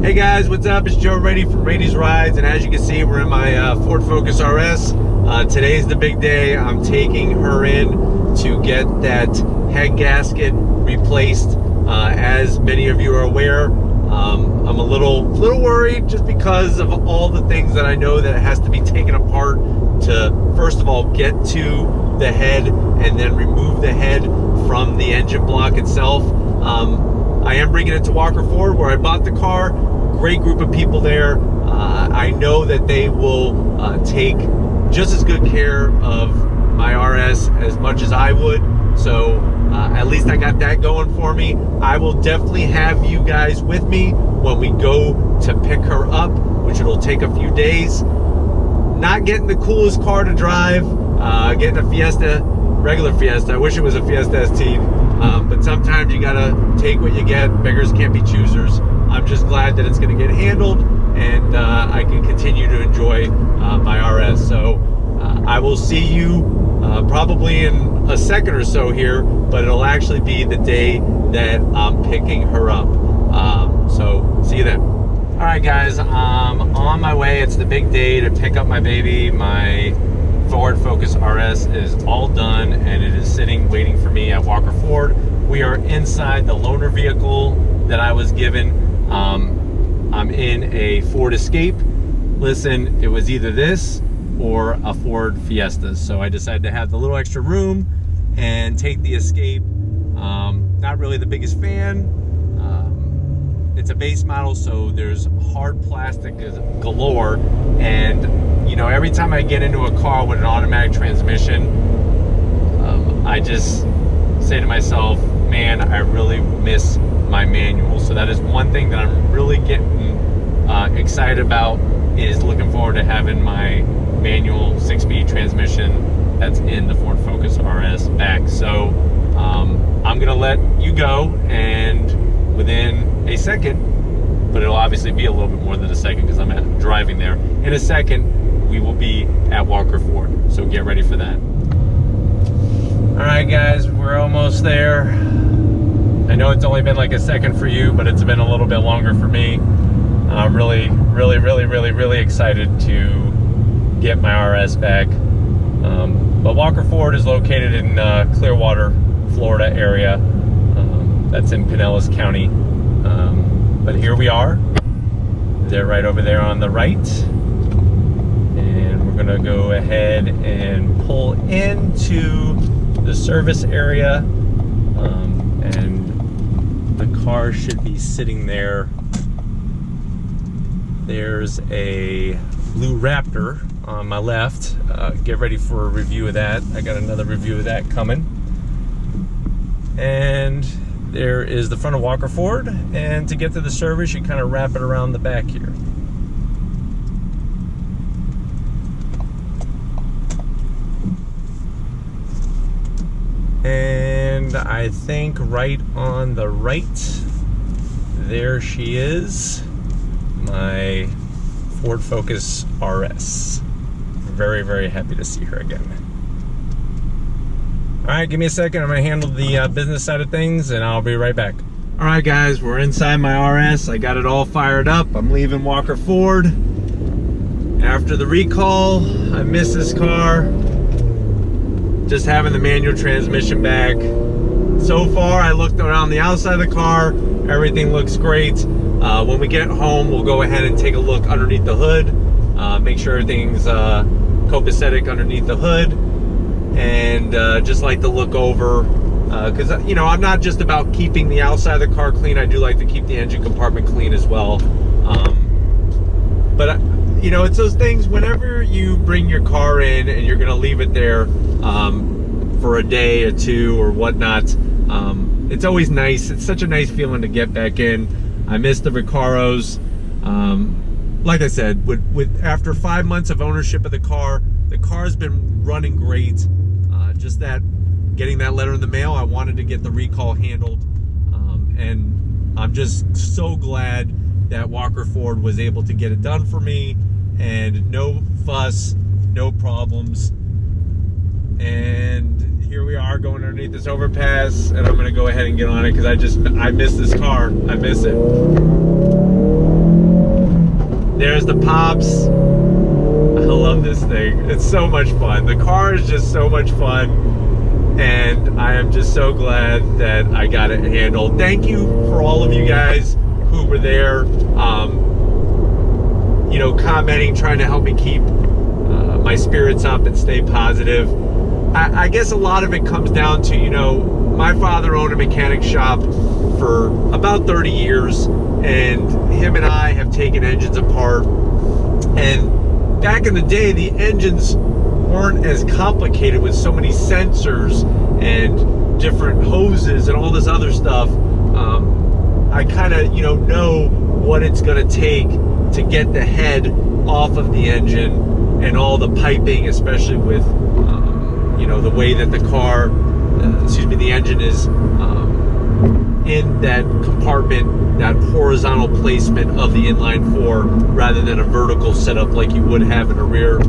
Hey guys, what's up? It's Joe Raiti from Raiti's Rides, and as you can see, we're in my Ford Focus RS. Today's the big day. I'm taking her in to get that head gasket replaced. As many of you are aware, I'm a little worried just because of all the things that I know that it has to be taken apart to, first of all, get to the head and then remove the head from the engine block itself. I am bringing it to Walker Ford where I bought the car. Great group of people there. I know that they will take just as good care of my RS as much as I would. So at least I got that going for me. I will definitely have you guys with me when we go to pick her up, which it'll take a few days. Not getting the coolest car to drive, getting a Fiesta, regular Fiesta. I wish it was a Fiesta ST, but sometimes you gotta take what you get. Beggars can't be choosers. I'm just glad that it's gonna get handled and I can continue to enjoy my RS. So I will see you probably in a second or so here, but it'll actually be the day that I'm picking her up. So see you then. All right guys, I'm on my way. It's the big day to pick up my baby. My Ford Focus RS is all done and it is sitting waiting for me at Walker Ford. We are inside the loaner vehicle that I was given. I'm in a Ford Escape. Listen, it was either this or a Ford Fiesta, so I decided to have the little extra room and take the Escape. Not really the biggest fan. It's a base model, so there's hard plastic galore, and you know, every time I get into a car with an automatic transmission, I just say to myself, man, I really miss my manual. So that is one thing that I'm really getting excited about, is looking forward to having my manual 6-speed transmission that's in the Ford Focus RS back. So I'm gonna let you go, and within a second, but it'll obviously be a little bit more than a second because I'm driving there. In a second, we will be at Walker Ford, so get ready for that. All right guys, we're almost there. I know it's only been like a second for you, but it's been a little bit longer for me. I'm really excited to get my RS back. But Walker Ford is located in Clearwater, Florida area. That's in Pinellas County. But here we are. They're right over there on the right. And we're gonna go ahead and pull into the service area. And the car should be sitting there. There's a blue Raptor on my left. Get ready for a review of that. I got another review of that coming. And there is the front of Walker Ford, and to get to the service, you kind of wrap it around the back here. And I think right on the right, there she is, my Ford Focus RS. Very happy to see her again. All right, give me a second. I'm gonna handle the business side of things and I'll be right back. All right guys, we're inside my RS. I got it all fired up. I'm leaving Walker Ford. After the recall, I miss this car. Just having the manual transmission back. So far, I looked around the outside of the car. Everything looks great. When we get home, we'll go ahead and take a look underneath the hood. Make sure everything's copacetic underneath the hood. And just like to look over, because you know, I'm not just about keeping the outside of the car clean. I do like to keep the engine compartment clean as well. But you know, it's those things, whenever you bring your car in and you're gonna leave it there for a day or two or whatnot, it's always nice. It's such a nice feeling to get back in. I miss the Recaros. Like I said, after 5 months of ownership of the car's been running great. Just that getting that letter in the mail, I wanted to get the recall handled, and I'm just so glad that Walker Ford was able to get it done for me, and no fuss, no problems. And here we are going underneath this overpass, and I'm going to go ahead and get on it because I miss this car. I miss it. There's the pops. I love this thing. It's so much fun. The car is just so much fun, and I am just so glad that I got it handled. Thank you for all of you guys who were there, you know, commenting, trying to help me keep my spirits up and stay positive. I guess a lot of it comes down to, you know, my father owned a mechanic shop for about 30 years, and him and I have taken engines apart. And back in the day, the engines weren't as complicated with so many sensors and different hoses and all this other stuff. I kind of, you know what it's going to take to get the head off of the engine and all the piping, especially with you know, the way that the car, the engine is in that compartment, that horizontal placement of the inline four, rather than a vertical setup like you would have in a rear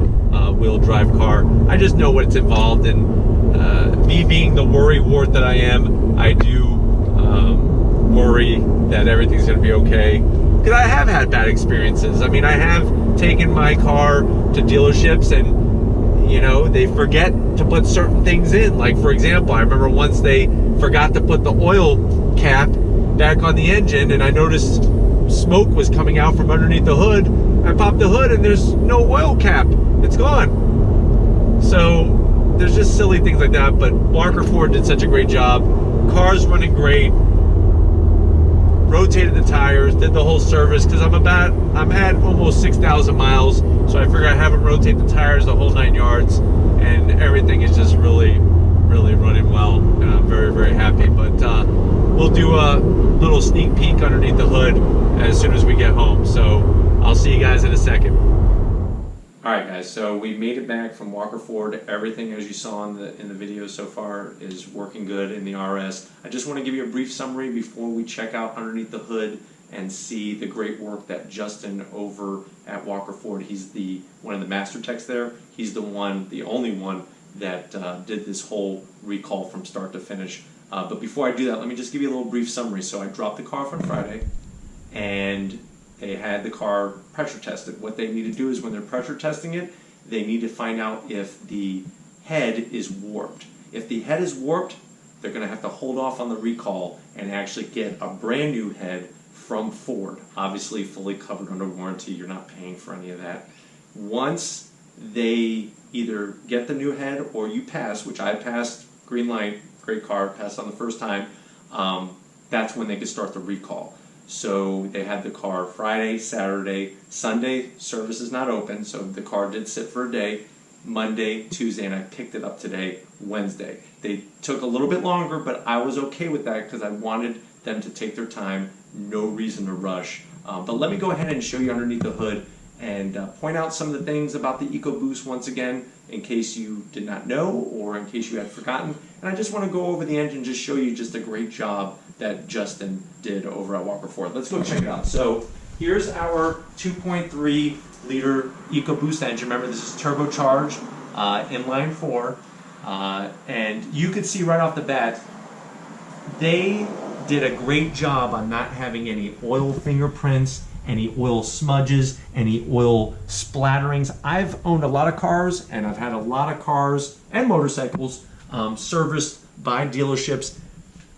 wheel drive car. I just know what's involved, and me being the worry wart that I am, I do worry that everything's going to be okay, because I have had bad experiences. I mean, I have taken my car to dealerships, and you know, they forget to put certain things in. Like, for example, I remember once they forgot to put the oil cap back on the engine, and I noticed smoke was coming out from underneath the hood. I popped the hood and there's no oil cap. It's gone. So there's just silly things like that, but Walker Ford did such a great job. Car's running great. Rotated the tires, did the whole service, because I'm at almost 6,000 miles, so I figure I haven't rotated the tires the whole 9 yards, and everything is just really running well, and I'm very happy. But we'll do a little sneak peek underneath the hood as soon as we get home, so I'll see you guys in a second. Alright guys, so we made it back from Walker Ford. Everything, as you saw in the video so far, is working good in the RS. I just want to give you a brief summary before we check out underneath the hood and see the great work that Justin over at Walker Ford, he's one of the master techs there. He's the only one that did this whole recall from start to finish. But before I do that, let me just give you a little brief summary. So I dropped the car off on Friday, and they had the car pressure tested. What they need to do is, when they're pressure testing it, they need to find out if the head is warped. If the head is warped, they're going to have to hold off on the recall and actually get a brand new head from Ford. Obviously fully covered under warranty. You're not paying for any of that. Once they either get the new head or you pass, which I passed, green light, great car, passed on the first time, that's when they can start the recall. So they had the car Friday, Saturday, Sunday, service is not open, so the car did sit for a day, Monday, Tuesday, and I picked it up today, Wednesday. They took a little bit longer, but I was okay with that because I wanted them to take their time, no reason to rush. But let me go ahead and show you underneath the hood and point out some of the things about the EcoBoost once again, in case you did not know or in case you had forgotten. And I just want to go over the engine, just show you just a great job that Justin did over at Walker Ford. Let's go check it out. So here's our 2.3 liter EcoBoost engine. Remember, this is turbocharged, inline 4, and you can see right off the bat they did a great job on not having any oil fingerprints, any oil smudges, any oil splatterings. I've owned a lot of cars, and I've had a lot of cars and motorcycles serviced by dealerships.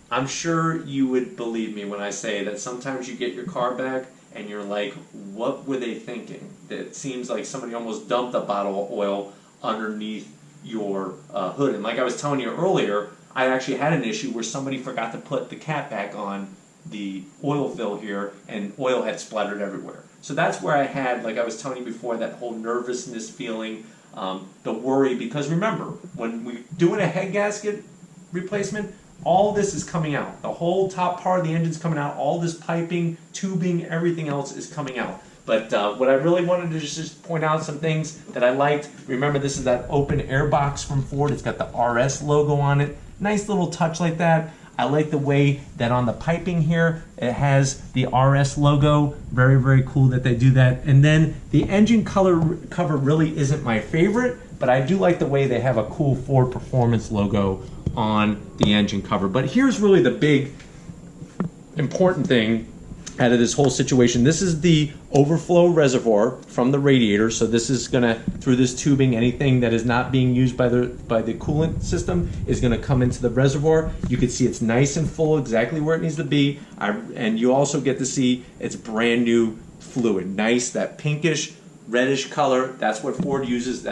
I'm sure you would believe me when I say that sometimes you get your car back and you're like, what were they thinking? It seems like somebody almost dumped a bottle of oil underneath your hood. And like I was telling you earlier, I actually had an issue where somebody forgot to put the cap back on the oil fill here, and oil had splattered everywhere. So that's where I had, like I was telling you before, that whole nervousness feeling, the worry, because remember, when we're doing a head gasket replacement, all this is coming out. The whole top part of the engine's coming out. All this piping, tubing, everything else is coming out. But what I really wanted to just point out some things that I liked. Remember, this is that open air box from Ford. It's got the RS logo on it. Nice little touch like that. I like the way that on the piping here, it has the RS logo. Very cool that they do that. And then the engine color cover really isn't my favorite, but I do like the way they have a cool Ford Performance logo on the engine cover. But here's really the big important thing out of this whole situation. This is the overflow reservoir from the radiator. So this is gonna, through this tubing, anything that is not being used by the coolant system is gonna come into the reservoir. You can see it's nice and full, exactly where it needs to be. And you also get to see it's brand new fluid. Nice, that pinkish, reddish color. That's what Ford uses.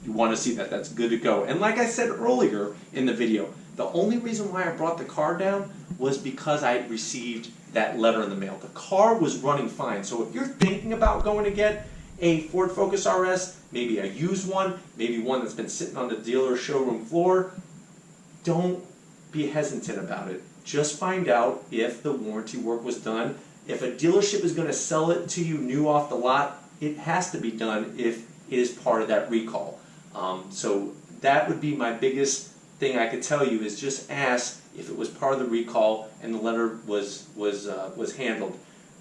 You wanna see that, that's good to go. And like I said earlier in the video, the only reason why I brought the car down was because I received that letter in the mail. The car was running fine. So if you're thinking about going to get a Ford Focus RS, maybe a used one, maybe one that's been sitting on the dealer showroom floor, don't be hesitant about it. Just find out if the warranty work was done. If a dealership is going to sell it to you new off the lot, it has to be done if it is part of that recall. So that would be my biggest thing I could tell you, is just ask if it was part of the recall and the letter was handled.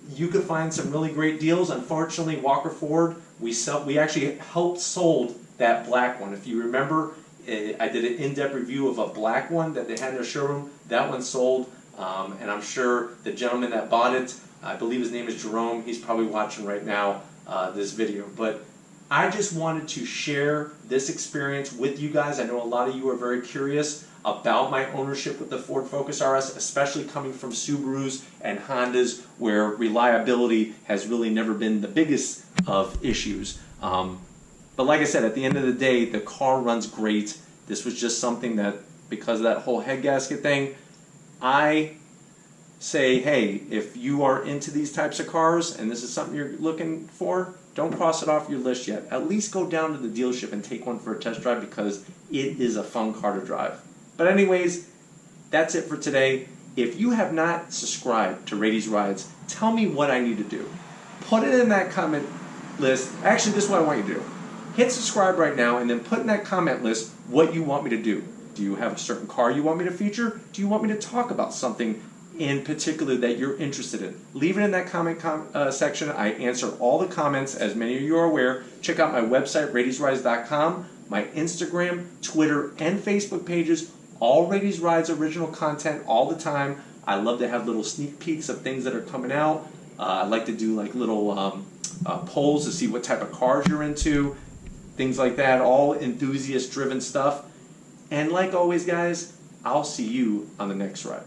You could find some really great deals. Unfortunately, Walker Ford, we actually helped sold that black one. If you remember, I did an in-depth review of a black one that they had in their showroom. That one sold, and I'm sure the gentleman that bought it, I believe his name is Jerome, he's probably watching right now this video. But I just wanted to share this experience with you guys. I know a lot of you are very curious about my ownership with the Ford Focus RS, especially coming from Subarus and Hondas, where reliability has really never been the biggest of issues. But like I said, at the end of the day, the car runs great. This was just something that, because of that whole head gasket thing, I say, hey, if you are into these types of cars and this is something you're looking for, don't cross it off your list yet. At least go down to the dealership and take one for a test drive, because it is a fun car to drive. But anyways, that's it for today. If you have not subscribed to Raiti's Rides, tell me what I need to do. Put it in that comment list. Actually, this is what I want you to do. Hit subscribe right now and then put in that comment list what you want me to do. Do you have a certain car you want me to feature? Do you want me to talk about something in particular that you're interested in? Leave it in that comment section. I answer all the comments, as many of you are aware. Check out my website, raitisrides.com, my Instagram, Twitter, and Facebook pages. All Raiti's Rides original content all the time. I love to have little sneak peeks of things that are coming out. I like to do like little polls to see what type of cars you're into, things like that, all enthusiast driven stuff. And like always, guys, I'll see you on the next ride.